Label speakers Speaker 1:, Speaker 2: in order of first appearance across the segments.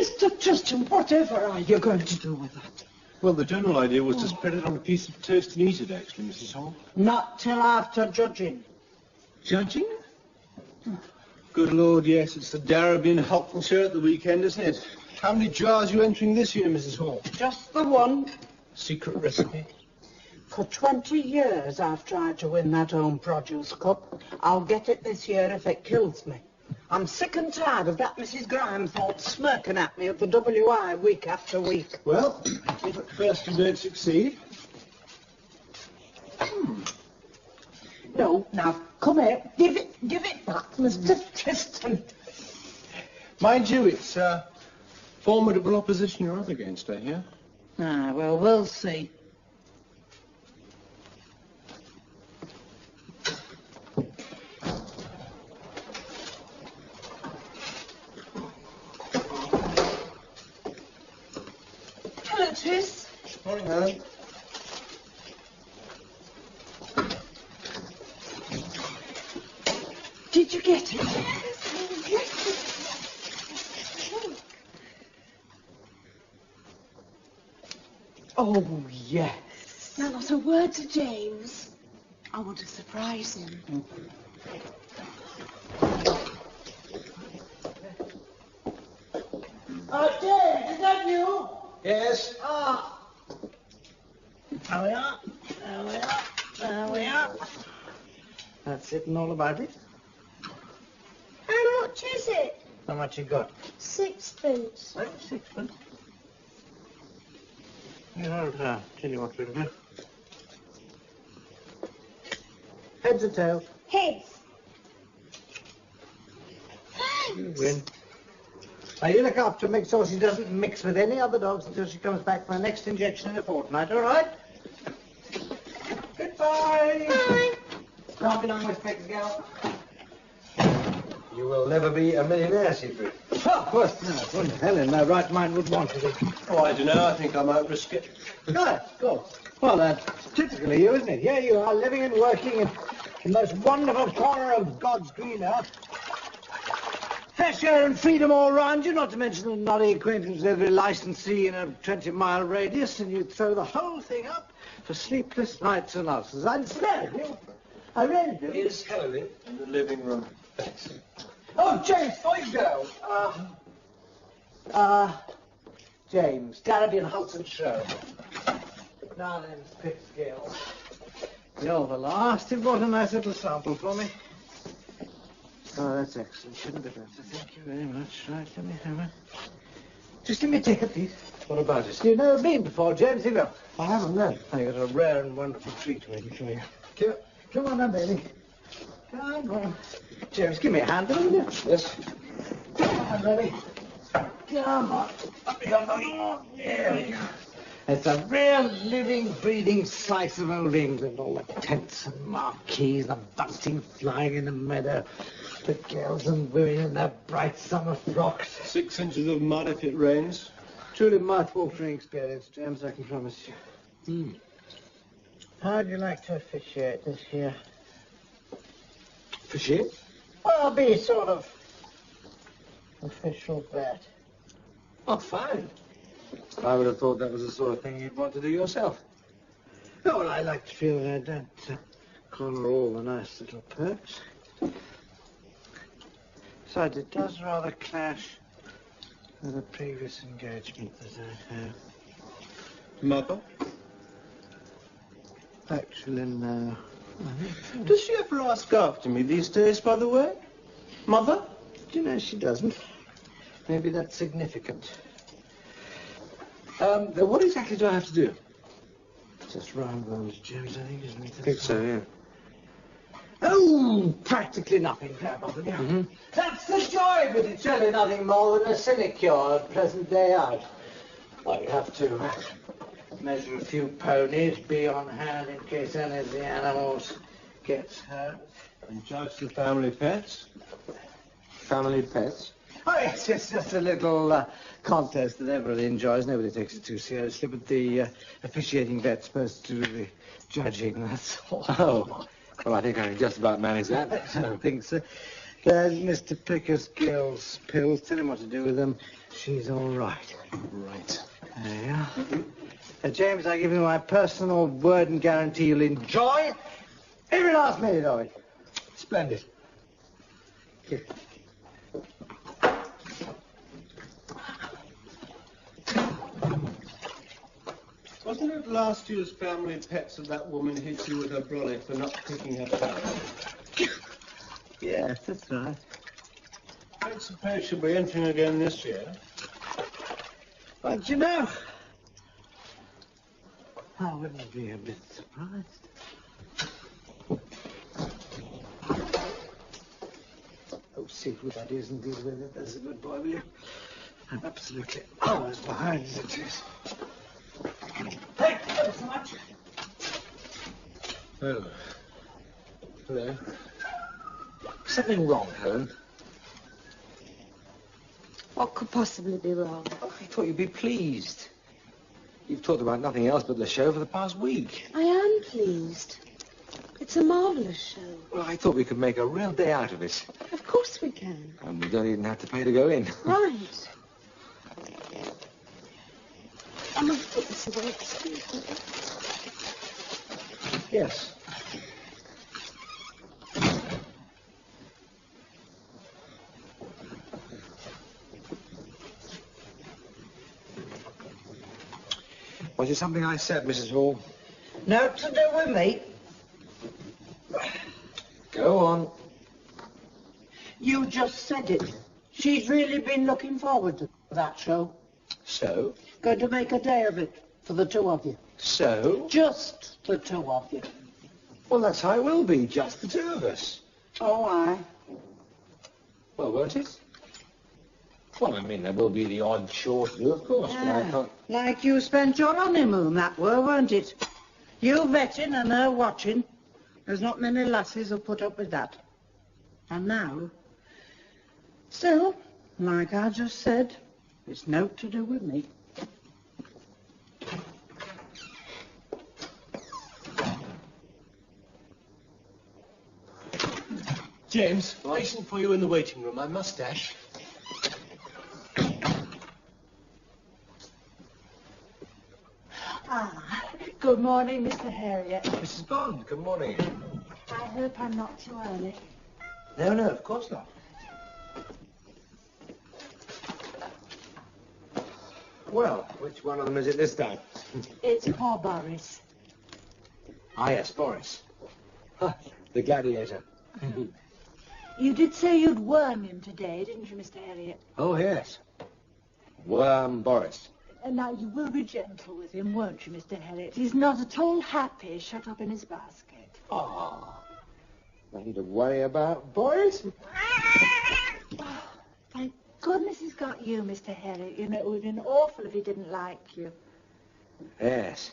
Speaker 1: Mr. Tristan, whatever are you going to do with that?
Speaker 2: Well, the general idea was to spread it on a piece of toast and eat it, actually, Mrs. Hall.
Speaker 1: Not till after judging.
Speaker 2: Judging? Good Lord, yes, it's the Darabin Hulkton show at the weekend, isn't it? How many jars are you entering this year, Mrs. Hall?
Speaker 1: Just the one.
Speaker 2: Secret recipe?
Speaker 1: For 20 years I've tried to win that Home Produce Cup. I'll get it this year if it kills me. I'm sick and tired of that Mrs. Grimethorpe smirking at me at the WI week after week.
Speaker 2: Well, if at first you don't succeed...
Speaker 1: No, now, come here. Give it back, Mr. Tristan.
Speaker 2: Mind you, it's formidable opposition you're up against, I hear.
Speaker 1: Ah, well, we'll see. Hello, Tris.
Speaker 2: Morning, Helen.
Speaker 1: Did you get it? Oh, yes.
Speaker 3: Now, not a word to James. I want to surprise him.
Speaker 1: James, is that you?
Speaker 2: Yes?
Speaker 1: There we are. There we are. There we are. That's it and all about it.
Speaker 3: How much is it?
Speaker 1: How much you got?
Speaker 3: 6pence.
Speaker 1: Well, 6pence. I'll tell you what we'll do. Heads or tails?
Speaker 3: Heads.
Speaker 1: You win. Now you look after her, make sure she doesn't mix with any other dogs until she comes back for her next injection in a fortnight, all right? Goodbye.
Speaker 3: Bye.
Speaker 1: Don't be long with Peg's girl.
Speaker 4: You will never be a millionaire, Siegfried.
Speaker 1: Oh, of course not. Well, Helen, my right mind would want to be.
Speaker 2: Oh, I don't know. I think I might risk it.
Speaker 1: Good, good. Well, that's typically you, isn't it? Here you are, living and working in the most wonderful corner of God's green earth. Fresh air and freedom all round you, not to mention the noddy acquaintance with every licensee in a 20-mile radius, and you throw the whole thing up for sleepless nights and ulcers. I'd spare you. I really do.
Speaker 2: Is Helen in the living room?
Speaker 1: Oh, James, before you go. James, Darabin Hulkton show. Now then, Pipscale. You're the last. You've brought a nice little sample for me. Oh, that's excellent. Shouldn't be better. Thank you very much. Right, let me have it. Just give me a ticket, please.
Speaker 4: What about it?
Speaker 1: You've never been before, James, have you?
Speaker 4: I haven't, no.
Speaker 1: I got a rare and wonderful treat waiting for you. Come on now, baby. Come on. James, give me a hand, will you?
Speaker 4: Yes.
Speaker 1: Come on, baby. Come on. Come on. There we go. It's a real living, breathing slice of old England. All the tents and marquees, the bunting flying in the meadow, the girls and women in their bright summer frocks.
Speaker 2: 6 inches of mud if it rains.
Speaker 1: Truly mouth-watering experience, James, I can promise you. How'd you like to officiate this year?
Speaker 4: Officiate?
Speaker 1: Well, be sort of official vet.
Speaker 4: Oh, fine. I would have thought that was the sort of thing you'd want to do yourself.
Speaker 1: Oh, well, I like to feel that I don't corner all the nice little perks. Besides, it does rather clash with a previous engagement that I had.
Speaker 2: Mother?
Speaker 1: Actually, no.
Speaker 2: Does she ever ask after me these days, by the way? Mother?
Speaker 1: Do you know she doesn't? Maybe that's significant. Then what exactly do I have to do? Just round those, James, I think, isn't it?
Speaker 4: I think so, yeah.
Speaker 1: Oh, practically nothing, Grandmother. Mm-hmm. That's the joy of it. It's really nothing more than a sinecure, a pleasant day out. All you have to measure a few ponies, be on hand in case any of the animals gets hurt.
Speaker 2: And judge the family pets?
Speaker 4: Family pets?
Speaker 1: Oh, yes, it's just a little contest that everybody enjoys. Nobody takes it too seriously, but the officiating vet's supposed to do the judging, that's all.
Speaker 4: Oh, well, I think I can just about manage that.
Speaker 1: I don't think so. There's Mr. Pickersgill's pills. Tell him what to do with them. She's all right.
Speaker 2: Right.
Speaker 1: There you are. James, I give you my personal word and guarantee you'll enjoy every last minute of it.
Speaker 2: Splendid.
Speaker 1: Here.
Speaker 2: Wasn't it last year's family pets that that woman hit you with her brolly for not picking her parrot?
Speaker 1: Yes, that's right.
Speaker 2: I don't suppose she'll be entering again this year.
Speaker 1: But you know, I wouldn't be a bit surprised. Oh, see who that is and deal with it. That's a good boy, will you? I'm absolutely always behind as it is. Thank you so much.
Speaker 4: Oh. Hello. Something wrong, Helen?
Speaker 3: What could possibly be wrong?
Speaker 4: Oh, I thought you'd be pleased. You've talked about nothing else but the show for the past week.
Speaker 3: I am pleased. It's a marvellous show.
Speaker 4: Well, I thought we could make a real day out of it.
Speaker 3: Of course we can.
Speaker 4: And we don't even have to pay to go in.
Speaker 3: Right. I must put this away, excuse me.
Speaker 4: Yes. Was it something I said, Mrs. Hall?
Speaker 1: No to do with me.
Speaker 4: Go on.
Speaker 1: You just said it. She's really been looking forward to that show.
Speaker 4: So?
Speaker 1: Going to make a day of it for the two of you.
Speaker 4: So?
Speaker 1: Just the two of you.
Speaker 4: Well, that's how it will be, just the two of us.
Speaker 1: Oh, aye.
Speaker 4: Well, won't it? Well, I mean, there will be the odd short view, of course, but I can't...
Speaker 1: Like you spent your honeymoon, that were, weren't it? You vetting and her watching. There's not many lasses who'll put up with that. And now... Still, like I just said, it's no to do with me.
Speaker 2: James, waiting for you in the waiting room. My mustache.
Speaker 3: Ah, good morning, Mr. Harriet.
Speaker 4: Mrs. Bond, good morning.
Speaker 3: I hope I'm not too early.
Speaker 4: No, no, of course not. Well, which one of them is it this time?
Speaker 3: It's poor Boris.
Speaker 4: Ah, yes, Boris. Huh, the gladiator.
Speaker 3: You did say you'd worm him today, didn't you, Mr. Harriet?
Speaker 4: Oh, yes. Worm Boris.
Speaker 3: And now you will be gentle with him, won't you, Mr. Harriet? He's not at all happy shut up in his basket.
Speaker 4: Oh, nothing to worry about, Boris.
Speaker 3: Oh, thank goodness he's got you, Mr. Harriet. You know, it would have been awful if he didn't like you.
Speaker 4: Yes.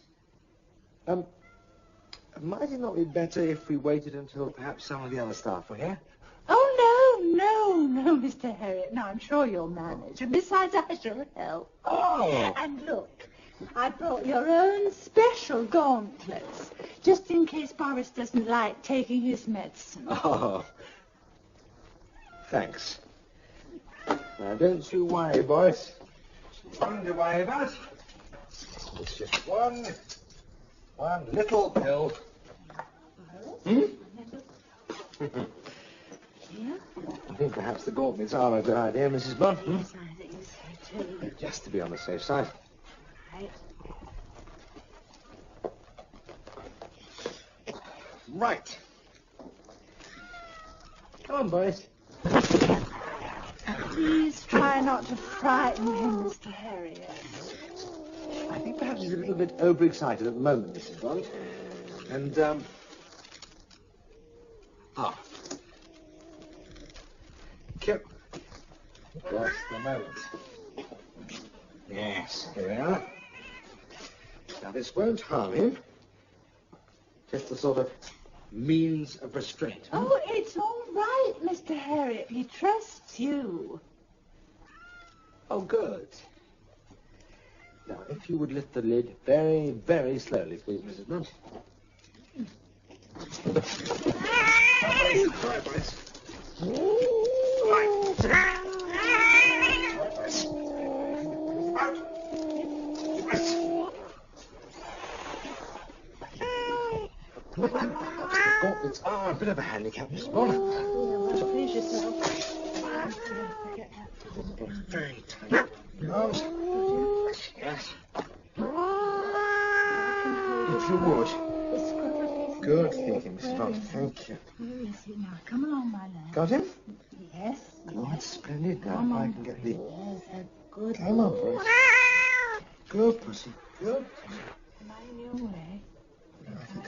Speaker 4: Might it not be better if we waited until perhaps some of the other staff were here?
Speaker 3: Oh, no, Mr. Harriet. No, I'm sure you'll manage. And besides, I shall help.
Speaker 4: Oh.
Speaker 3: And look, I brought your own special gauntlets, just in case Boris doesn't like taking his medicine.
Speaker 4: Oh. Thanks. Now, don't you worry, Boris. Nothing to worry about. It's just one little pill. Hmm?
Speaker 3: Yeah?
Speaker 4: I think perhaps the gauntlets are a good idea, Mrs. Bond.
Speaker 3: Yes, I think so, too.
Speaker 4: Just to be on the safe side.
Speaker 3: Right.
Speaker 4: Right. Come on, Boris.
Speaker 3: Please try not to frighten him, Mr. Harriet.
Speaker 4: I think perhaps he's a little bit overexcited at the moment, Mrs. Bond. And, Just the moment. Yes, here we are. Now, this won't harm him. Just a sort of means of restraint.
Speaker 3: Oh, it's all right, Mr. Harriet. He trusts you.
Speaker 4: Oh, good. Now, if you would lift the lid very, very slowly, please, Mrs. Bond. Sorry, Boris. It's a bit of a handicap, Mr. Bond.
Speaker 3: Please yourself.
Speaker 4: Very tight. Arms. Yes. If you would. Good thinking, Mr. Bond. Thank you.
Speaker 3: Yes, now come along, my lad.
Speaker 4: Got him?
Speaker 3: Yes.
Speaker 4: Good, splendid. Now,
Speaker 3: Come
Speaker 4: if I
Speaker 3: on.
Speaker 4: can get the...
Speaker 3: Yes, good.
Speaker 4: Come on, Bruce. Good, pussy. Good.
Speaker 3: Am I in your way?
Speaker 4: I think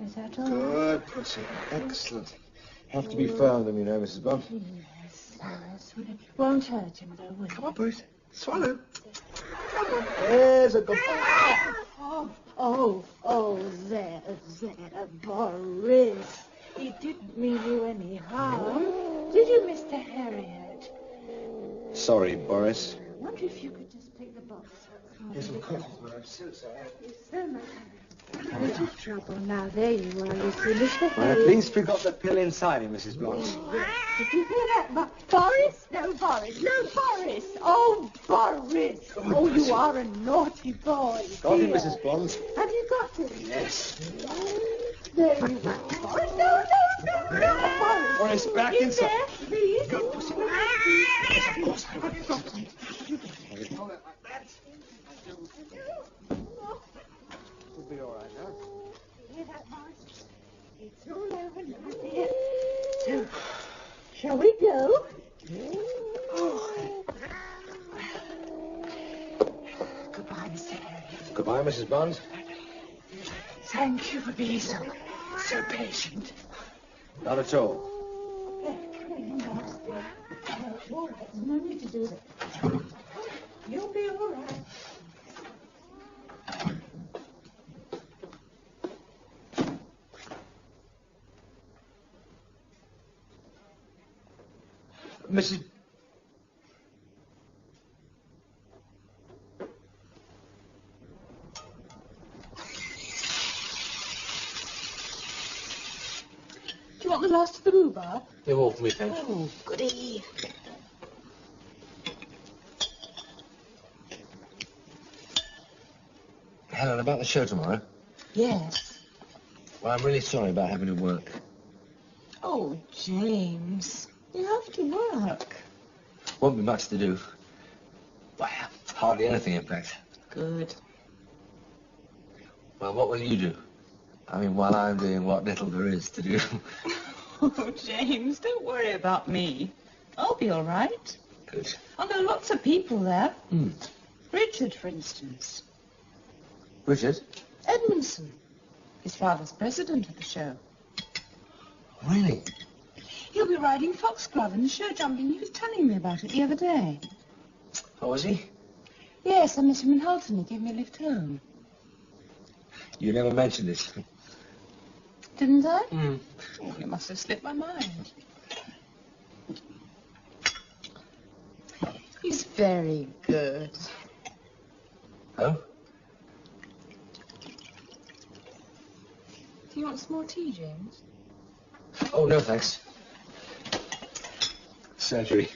Speaker 3: Is that all?
Speaker 4: Good, pussy. Excellent. Have to be firm with them, you know, Mrs. Bond.
Speaker 3: Yes, yes. Won't hurt him, though, will it?
Speaker 4: Come on, Bruce. Swallow. Come on. There's a good...
Speaker 3: There, Boris. He didn't mean you any harm. Did you, Mr. Harriet?
Speaker 4: Sorry, Boris.
Speaker 3: I wonder if you could just pick the box up.
Speaker 4: Yes, of course, I'm so sorry.
Speaker 3: It's so much little trouble. Now, there you are, you see, Mr.
Speaker 4: Well,
Speaker 3: Harriet.
Speaker 4: at least pick up the pill inside him, Mrs. Bond.
Speaker 3: Did you hear that? Boris? No, Boris. No, Boris. Oh, Boris. Oh, you are a naughty boy.
Speaker 4: Got him,
Speaker 3: dear.
Speaker 4: Mrs. Bond.
Speaker 3: Have you got him?
Speaker 4: Yes.
Speaker 3: There you go. Boris, no, Boris.
Speaker 4: Boris, back
Speaker 3: In
Speaker 4: inside.
Speaker 3: there, please.
Speaker 4: We'll be all right now.
Speaker 3: Hear that, Boris? It's all over now, dear. So, shall we go? Goodbye, Mr. Harriet.
Speaker 4: Goodbye, Mrs. Bond.
Speaker 3: Thank you for being so patient.
Speaker 4: Not at all.
Speaker 3: No need to do that. You'll be all right.
Speaker 4: Mrs.
Speaker 3: Do you want the last of the rhubarb?
Speaker 4: They're all for me, thanks.
Speaker 3: Oh, goody.
Speaker 4: Helen, about the show tomorrow.
Speaker 3: Yes.
Speaker 4: Well, I'm really sorry about having to work.
Speaker 3: Oh, James, you have to work.
Speaker 4: Won't be much to do. Well, hardly anything, in fact.
Speaker 3: Good.
Speaker 4: Well, what will you do? I mean, while I'm doing what little there is to do.
Speaker 5: Oh, James, don't worry about me. I'll be all right.
Speaker 4: Good.
Speaker 5: Oh, there are lots of people there.
Speaker 4: Hmm.
Speaker 5: Richard, for instance.
Speaker 4: Richard?
Speaker 5: Edmondson. His father's president of the show.
Speaker 4: Really?
Speaker 5: He'll be riding foxglove in the show jumping. He was telling me about it the other day.
Speaker 4: Oh, was he?
Speaker 5: Yes, I met him in Halton. He gave me a lift home.
Speaker 4: You never mentioned this.
Speaker 5: Didn't I?
Speaker 4: Hmm.
Speaker 5: Oh, it must have slipped my mind. He's very good.
Speaker 4: Oh?
Speaker 5: Do you want some more tea, James?
Speaker 4: Oh, no, thanks. Surgery.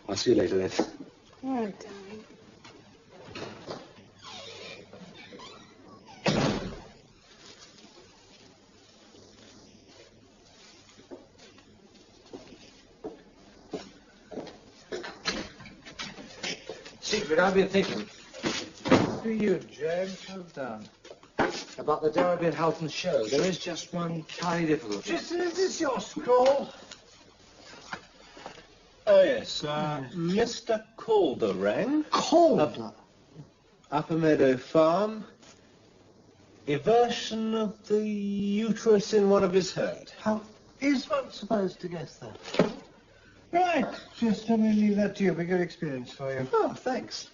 Speaker 4: I'll see you later then.
Speaker 3: All right, darling.
Speaker 4: Secret, I've been thinking
Speaker 1: Do you, James? Well done.
Speaker 4: about the Derby and Halton show. There is just one tiny difficulty.
Speaker 1: Is this your scroll?
Speaker 2: Oh, yes. Mr. Calder rang.
Speaker 1: Calder.
Speaker 2: Upper Meadow Farm. Eversion of the uterus in one of his herd.
Speaker 1: How is one supposed to guess that? Right, just let me leave that to you. Be a good experience for you.
Speaker 2: Oh, thanks.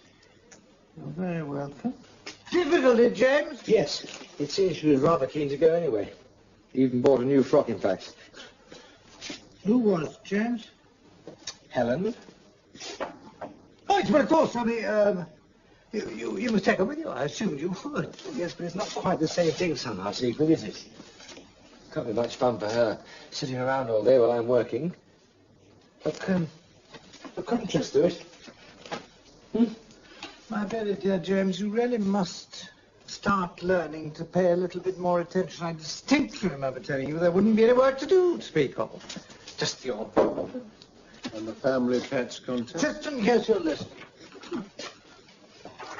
Speaker 1: You're very welcome. Difficulty, James?
Speaker 4: Yes, it seems she was rather keen to go anyway. Even bought a new frock, in fact.
Speaker 1: Who was, James?
Speaker 4: Helen?
Speaker 1: Oh, but of course, sonny, you must take her with you. I assumed you would.
Speaker 4: Yes, but it's not quite the same thing somehow, Siegfried, is it? Can't be much fun for her, sitting around all day while I'm working. But, couldn't just do it.
Speaker 1: My very dear James, you really must start learning to pay a little bit more attention. I distinctly remember telling you there wouldn't be any work to do to speak of. Just the odd.
Speaker 2: And the family pets contest?
Speaker 1: Just in case you're listening.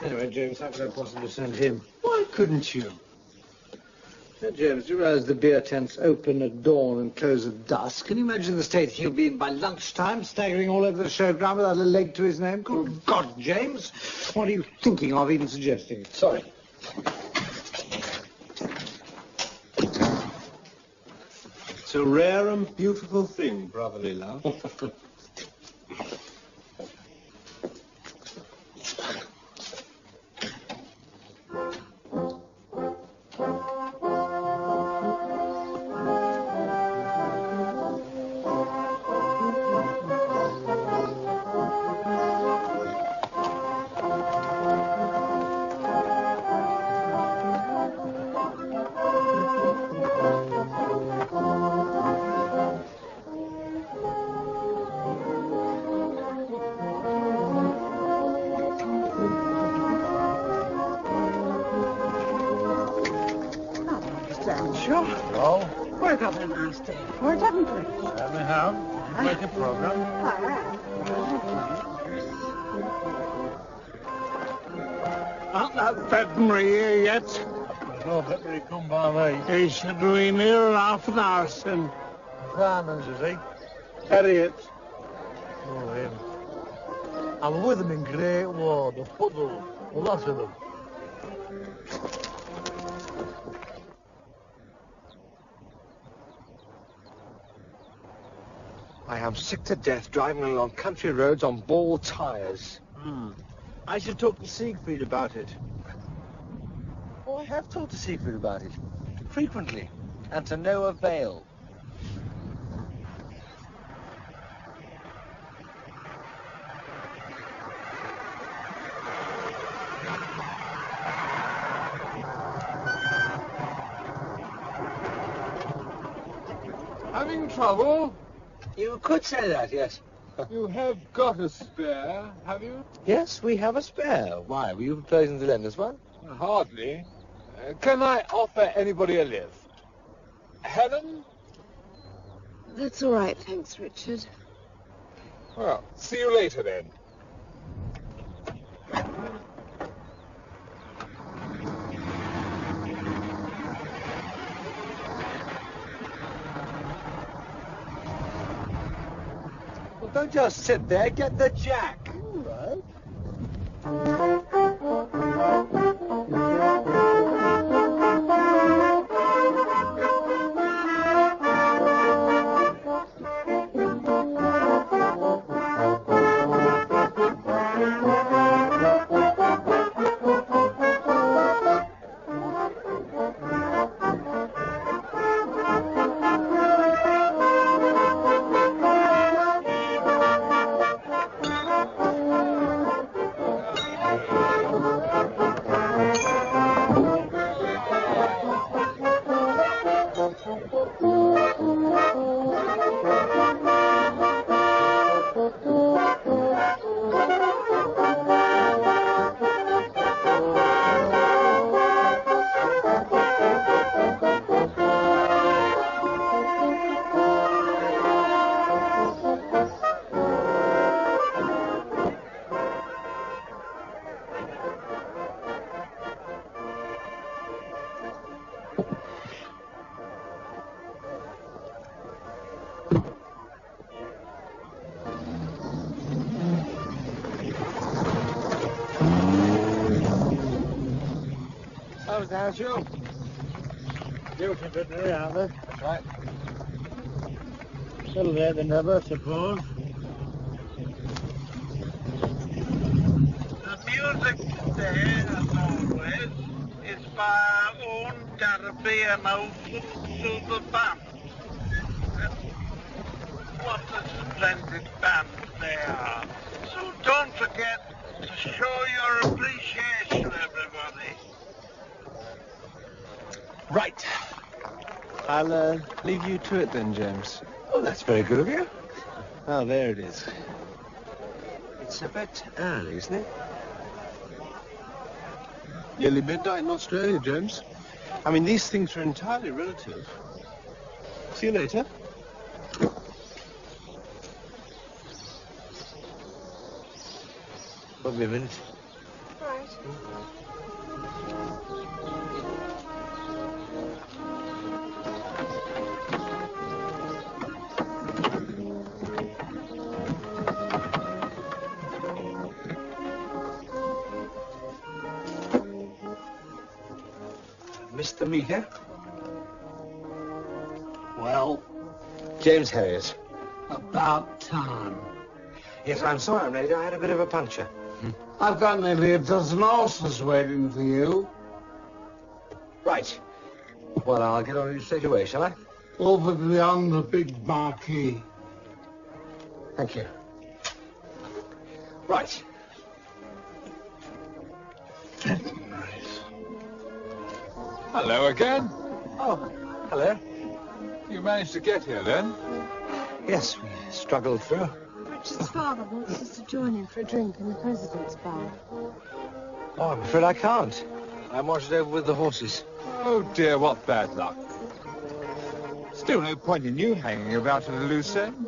Speaker 1: Anyway, James, how could I possibly send him?
Speaker 2: Why couldn't you?
Speaker 1: Now, James, do you realize the beer tents open at dawn and close at dusk? Can you imagine the state he'll be in by lunchtime, staggering all over the showground without a leg to his name? Good God, James, what are you thinking of even suggesting it?
Speaker 4: Sorry.
Speaker 2: It's a rare and beautiful thing, brotherly love.
Speaker 1: Sure.
Speaker 2: Oh,
Speaker 3: Work up and I'll stay. Work up and play.
Speaker 2: certainly have. Make a program.
Speaker 3: All right.
Speaker 6: Not that veterinary here yet.
Speaker 2: There's no veterinary come by me.
Speaker 6: He should be near half an hour since.
Speaker 2: Farmers, is he?
Speaker 6: Harriet.
Speaker 2: Oh, him. I was with him in Great War, the Puddle, a lot of them.
Speaker 4: I am sick to death driving along country roads on ball tyres.
Speaker 2: I should talk to Siegfried about it.
Speaker 4: Oh, I have talked to Siegfried about it. Frequently. And to no avail.
Speaker 6: Having trouble?
Speaker 4: You could say that, yes.
Speaker 6: You have got a spare, have you?
Speaker 4: Yes, we have a spare. Why, were you proposing to lend us one?
Speaker 6: Hardly. Can I offer anybody a lift? Helen?
Speaker 7: That's all right, thanks, Richard.
Speaker 6: Well, see you later then.
Speaker 1: Well, don't just sit there. Get the jack. All right.
Speaker 6: How's the house, you?
Speaker 2: Guilty veterinary, aren't they?
Speaker 6: That's right.
Speaker 2: Still there than ever, suppose.
Speaker 6: The music there, as always, is by our own Derby and Open Silver Band. What a splendid band. they are. So don't forget to show your appreciation, everybody.
Speaker 2: Right. I'll leave you to it then, James.
Speaker 4: Oh, that's very good of you.
Speaker 2: Oh, there it is.
Speaker 4: It's a bit early, isn't it?
Speaker 2: Nearly midnight in Australia, James. I mean, these things are entirely relative. See you later.
Speaker 4: Won't be a minute.
Speaker 7: Right.
Speaker 4: Mr. Meeker?
Speaker 1: Well,
Speaker 4: James Harriers.
Speaker 1: about time.
Speaker 4: Yes, I'm sorry I'm late. I had a bit of a puncture.
Speaker 1: I've got nearly a dozen horses waiting for you.
Speaker 4: Right. Well, I'll get on you straight away, shall I?
Speaker 1: Over beyond the big marquee.
Speaker 4: Thank you. Right.
Speaker 1: Nice.
Speaker 8: Hello again.
Speaker 4: Oh, hello.
Speaker 8: You managed to get here then?
Speaker 4: Yes, we struggled through.
Speaker 7: Richard's father wants us to join him for a drink in the President's Bar.
Speaker 4: Oh, I'm afraid I can't. I'm wanted over with the horses.
Speaker 8: Oh dear, what bad luck. Still no point in you hanging about at a loose end.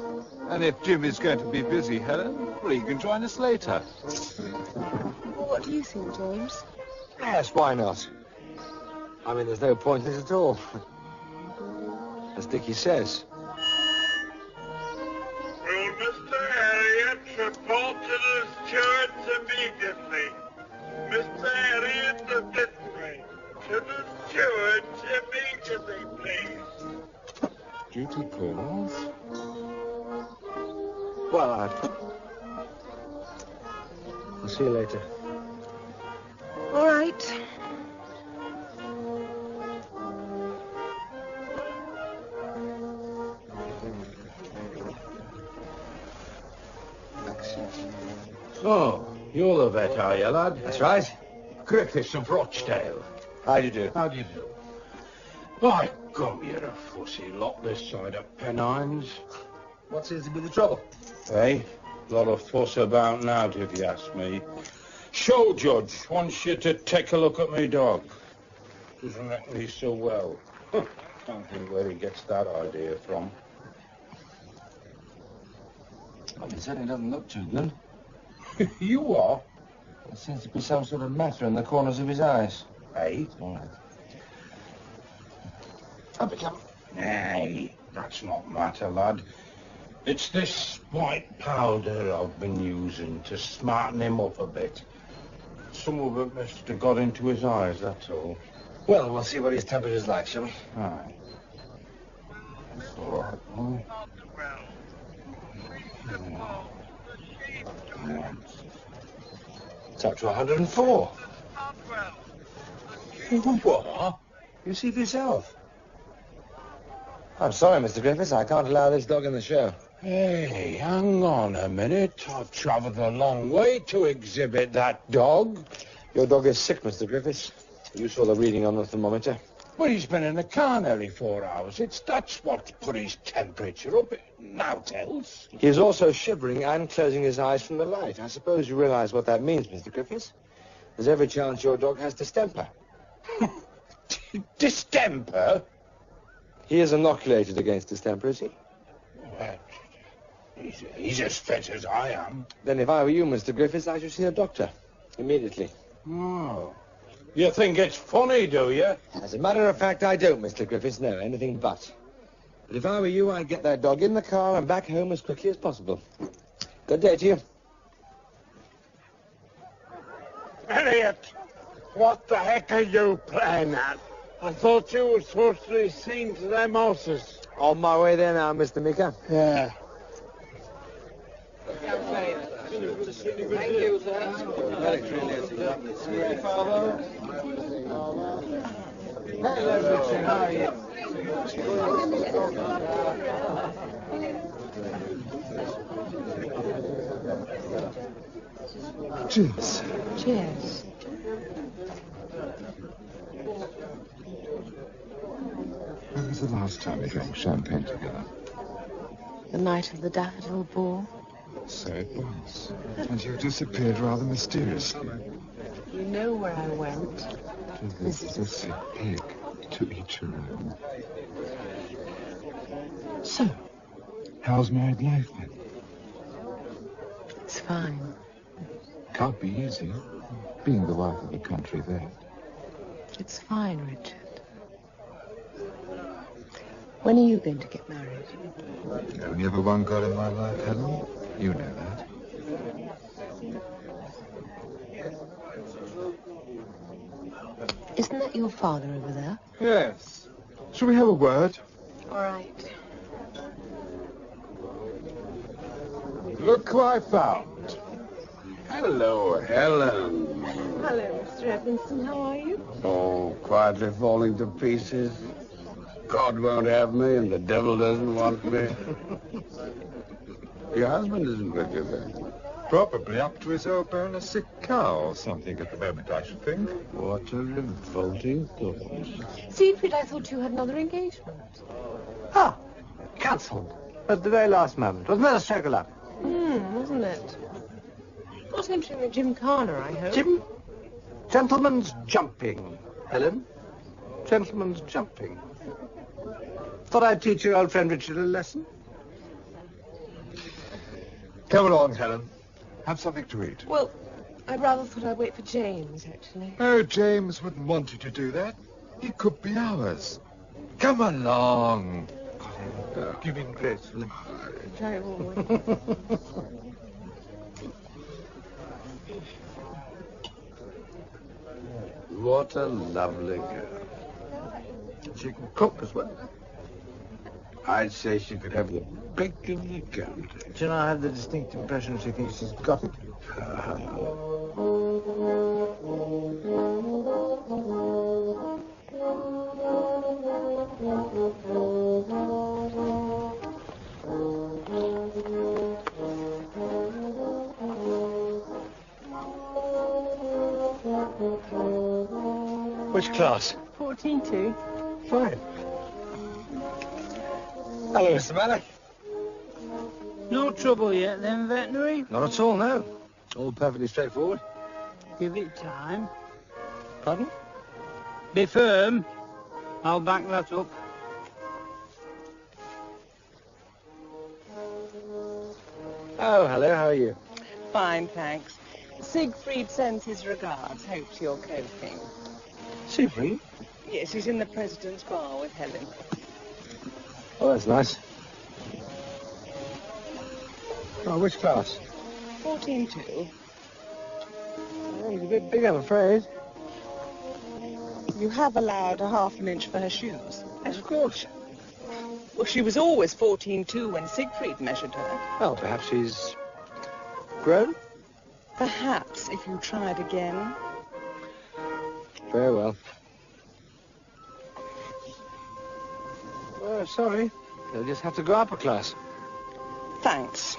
Speaker 8: And if Jim is going to be busy, Helen, well, he can join us later.
Speaker 7: Well, what do you think, James?
Speaker 4: Yes, why not? I mean, there's no point in it at all. As Dickie says.
Speaker 6: Will Mr. Harriet report to the stewards immediately? Mr. Harriet of Disney, to the stewards immediately, please.
Speaker 8: Duty calls?
Speaker 4: Well, I'll see you later.
Speaker 7: All right.
Speaker 9: Oh, you're the vet, are you, lad?
Speaker 4: That's right.
Speaker 9: Griffiths of Rochdale.
Speaker 4: How do you do?
Speaker 9: How do you do? By gum, you're a fussy lot this side of Pennines.
Speaker 4: What seems to be the trouble?
Speaker 9: Hey, lot of fuss about now, if you ask me. Show Judge wants you to take a look at me dog. Doesn't reckon he's so well. Can't think where he gets that idea from.
Speaker 4: Well, he certainly doesn't look too good.
Speaker 9: You are?
Speaker 4: There seems to be some sort of matter in the corners of his eyes.
Speaker 9: Hey?
Speaker 4: All right.
Speaker 9: Up it come. Nay, that's not matter, lad. It's this white powder I've been using to smarten him up a bit. Some of it must have got into his eyes, that's all.
Speaker 4: Well, we'll see what his temperature's like, shall we?
Speaker 9: Aye. That's all right, boy.
Speaker 4: It's up to 104.
Speaker 9: What?
Speaker 4: You see for yourself. I'm sorry, Mr. Griffiths. I can't allow this dog in the show.
Speaker 9: Hey, hang on a minute. I've travelled a long way to exhibit that dog.
Speaker 4: Your dog is sick, Mr. Griffiths. You saw the reading on the thermometer.
Speaker 9: Well, he's been in the car nearly 4 hours. That's what's put his temperature up. Now tells.
Speaker 4: He is also shivering and closing his eyes from the light. I suppose you realize what that means, Mr. Griffiths. There's every chance your dog has distemper.
Speaker 9: Distemper?
Speaker 4: He is inoculated against distemper, is he?
Speaker 9: Well, he's as fit as I am.
Speaker 4: Then if I were you, Mr. Griffiths, I should see a doctor. Immediately.
Speaker 9: Oh. You think it's funny, do you?
Speaker 4: As a matter of fact, I don't, Mr. Griffiths. No, anything but. But if I were you, I'd get that dog in the car and back home as quickly as possible. Good day to you.
Speaker 6: Harriet, what the heck are you playing at? I thought you were supposed to be seen to them horses.
Speaker 4: On my way there now, Mr. Meeker.
Speaker 6: Yeah.
Speaker 1: Thank you, sir. Father. Hello, Richard. How are you?
Speaker 4: together.
Speaker 8: Cheers.
Speaker 7: Cheers.
Speaker 8: When was the last time we drank champagne together?
Speaker 7: The night of the daffodil ball.
Speaker 8: So it was. And you disappeared rather mysteriously.
Speaker 7: You know where I went.
Speaker 8: To visit a sick pig. To each your own. So, how's married life then?
Speaker 7: It's fine.
Speaker 8: Can't be easy, being the wife of a country vet.
Speaker 7: It's fine, Richard. When are you going to get married?
Speaker 8: Only ever one girl in my life, Helen. You know that.
Speaker 7: Isn't that your father over there?
Speaker 8: Yes. Shall we have a word?
Speaker 7: All right.
Speaker 8: Look who I found.
Speaker 9: Hello, Helen.
Speaker 7: Hello, Mr. Evanston. How are you?
Speaker 9: Oh, quietly falling to pieces. God won't have me and the devil doesn't want me. Your husband isn't with you then?
Speaker 8: Probably up to his elbow in a sick cow or something at the moment, I should think.
Speaker 9: What a revolting thought.
Speaker 7: Siegfried, I thought you had another engagement.
Speaker 1: Ah, cancelled. At the very last moment. Wasn't that a circle up?
Speaker 7: Wasn't it? Not entering the gymkhana, I hope.
Speaker 1: Gentlemen's jumping, Helen. Gentlemen's jumping. Thought I'd teach your old friend Richard a lesson.
Speaker 8: Come along, Helen. Have something to eat.
Speaker 7: Well, I rather thought I'd wait for James, actually.
Speaker 8: Oh, James wouldn't want you to do that. He could be ours. Come along.
Speaker 1: Give in gracefully.
Speaker 7: Terrible.
Speaker 9: What a lovely girl.
Speaker 1: She can cook as well.
Speaker 9: I'd say she could have the pick of the county.
Speaker 1: Do you know, I have the distinct impression she thinks she's got it. Which class?
Speaker 5: 14-2.
Speaker 1: Fine. Hello, Mr. Malik.
Speaker 10: No trouble yet, then, veterinary?
Speaker 1: Not at all, no. All perfectly straightforward.
Speaker 10: Give it time.
Speaker 1: Pardon?
Speaker 10: Be firm. I'll back that up.
Speaker 1: Oh, hello, how are you?
Speaker 5: Fine, thanks. Siegfried sends his regards. Hopes you're coping.
Speaker 1: Siegfried?
Speaker 5: Yes, he's in the President's bar with Helen.
Speaker 1: Oh, that's nice. Oh, which class?
Speaker 5: 14-2.
Speaker 1: Oh, he's a bit big, I'm afraid.
Speaker 5: You have allowed a half an inch for her shoes.
Speaker 1: Yes, of course.
Speaker 5: Well, she was always 14-2 when Siegfried measured her.
Speaker 1: Well, perhaps she's grown?
Speaker 5: Perhaps if you tried again.
Speaker 1: Very well. Oh, sorry. They'll just have to go up a class.
Speaker 5: Thanks.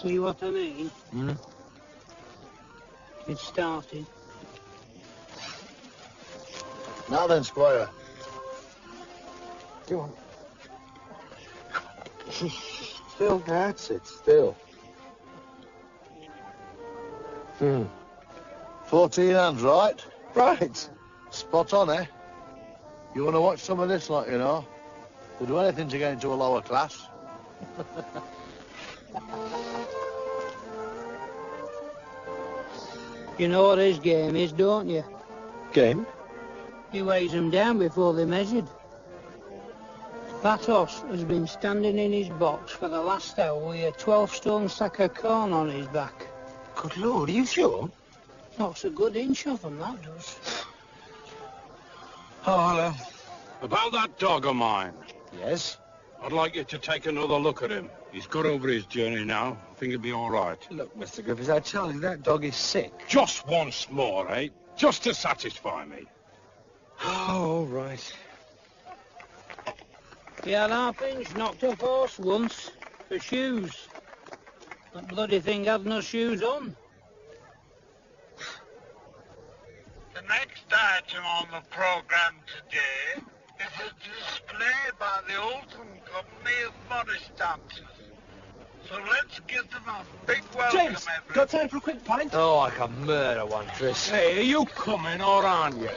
Speaker 10: See what I mean?
Speaker 1: Hmm?
Speaker 10: It started.
Speaker 2: Now then, Squire.
Speaker 1: Go on.
Speaker 2: Still, that's it, still. 14 hands, right?
Speaker 1: Right.
Speaker 2: Spot on, eh? You want to watch some of this, like, you know? They'll do anything to get into a lower class.
Speaker 10: You know what his game is, don't you?
Speaker 1: Game?
Speaker 10: He weighs them down before they're measured. That horse has been standing in his box for the last hour with a 12-stone sack of corn on his back.
Speaker 1: Good Lord, are you sure?
Speaker 10: Knocks a good inch off him, that does.
Speaker 1: Oh, hello.
Speaker 9: About that dog of mine.
Speaker 1: Yes?
Speaker 9: I'd like you to take another look at him. He's got over his journey now. I think he'll be all right.
Speaker 1: Look, Mr. Griffiths, I tell you, that dog is sick.
Speaker 9: Just once more, eh? Just to satisfy me.
Speaker 1: Oh, all right.
Speaker 10: He had half-inch knocked off horse once for shoes. That bloody thing had no shoes on.
Speaker 6: The next item on the programme today is a display by the Alton Company of Morris dancers. So let's give them a big welcome,
Speaker 2: James,
Speaker 6: everyone.
Speaker 2: got time for a quick pint?
Speaker 4: Oh, I can murder one, Chris.
Speaker 9: Hey, are you coming or aren't you?